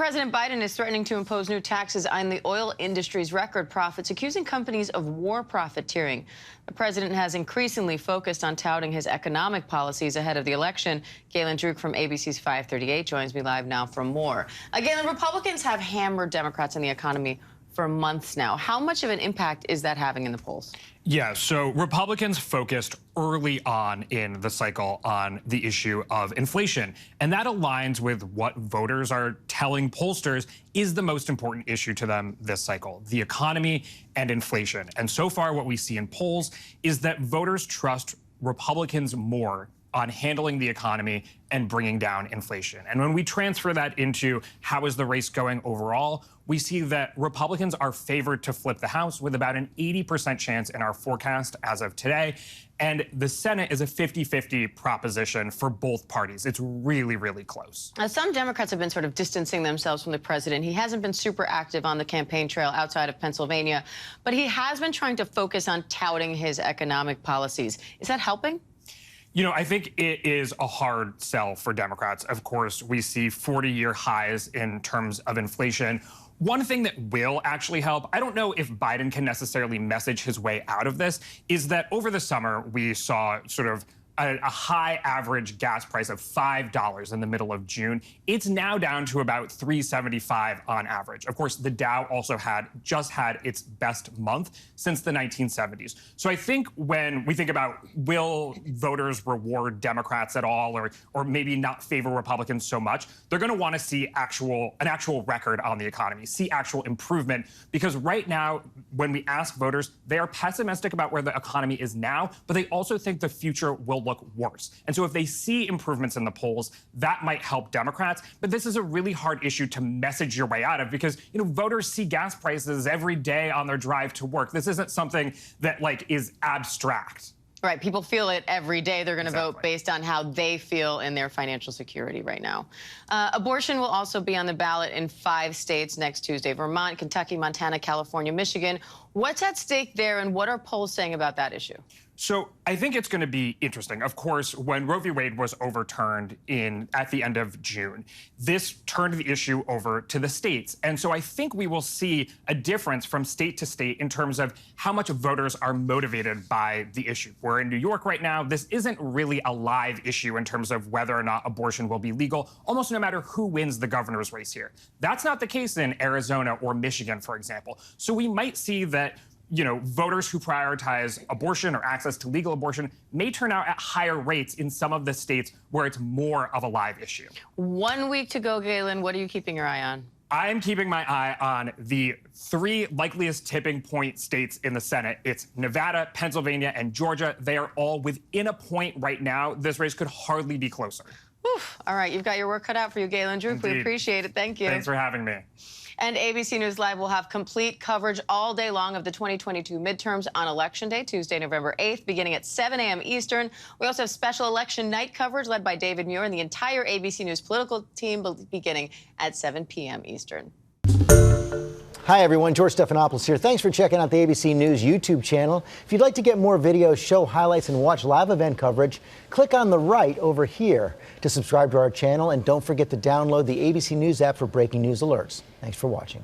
President Biden is threatening to impose new taxes on the oil industry's record profits, accusing companies of war profiteering. The president has increasingly focused on touting his economic policies ahead of the election. Galen Druk from ABC's 538 joins me live now for more. Galen, Republicans have hammered Democrats on the economy for months now. How much of an impact is that having in the polls? Yeah, so Republicans focused early on in the cycle on the issue of inflation, and that aligns with what voters are telling pollsters is the most important issue to them this cycle, the economy and inflation. And so far, what we see in polls is that voters trust Republicans more on handling the economy and bringing down inflation. And when we transfer that into how is the race going overall, we see that Republicans are favored to flip the House with about an 80% chance in our forecast as of today. And the Senate is a 50-50 proposition for both parties. It's really, really close. Some Democrats have been sort of distancing themselves from the president. He hasn't been super active on the campaign trail outside of Pennsylvania, but he has been trying to focus on touting his economic policies. Is that helping? You know, I think it is a hard sell for Democrats. Of course, we see 40-year highs in terms of inflation. One thing that will actually help, I don't know if Biden can necessarily message his way out of this, is that over the summer we saw sort of a high average gas price of $5 in the middle of June. It's now down to about $3.75 on average. Of course, the Dow also just had its best month since the 1970s. So I think when we think about will voters reward Democrats at all, or maybe not favor Republicans so much, they're going to want to see an actual record on the economy, see actual improvement, because right now, when we ask voters, they are pessimistic about where the economy is now, but they also think the future will look worse. And so if they see improvements in the polls, that might help Democrats. But this is a really hard issue to message your way out of because, you know, voters see gas prices every day on their drive to work. This isn't something that, is abstract. Right. People feel it every day. They're going to vote based on how they feel in their financial security right now. Abortion will also be on the ballot in 5 states next Tuesday: Vermont, Kentucky, Montana, California, Michigan. What's at stake there, and what are polls saying about that issue? So I think it's going to be interesting. Of course, when Roe v. Wade was overturned at the end of June, this turned the issue over to the states. And so I think we will see a difference from state to state in terms of how much voters are motivated by the issue. We're in New York right now. This isn't really a live issue in terms of whether or not abortion will be legal, almost no matter who wins the governor's race here. That's not the case in Arizona or Michigan, for example. So we might see that voters who prioritize abortion or access to legal abortion may turn out at higher rates in some of the states where it's more of a live issue. 1 week to go, Galen. What are you keeping your eye on? I'm keeping my eye on the 3 likeliest tipping point states in the Senate. It's Nevada, Pennsylvania, and Georgia. They are all within a point right now. This race could hardly be closer. All right, you've got your work cut out for you, Galen Druk. We appreciate it. Thank you. Thanks for having me. And ABC News Live will have complete coverage all day long of the 2022 midterms on Election Day, Tuesday, November 8th, beginning at 7 a.m. Eastern. We also have special election night coverage led by David Muir and the entire ABC News political team beginning at 7 p.m. Eastern. Hi, everyone. George Stephanopoulos here. Thanks for checking out the ABC News YouTube channel. If you'd like to get more videos, show highlights, and watch live event coverage, click on the right over here to subscribe to our channel. And don't forget to download the ABC News app for breaking news alerts. Thanks for watching.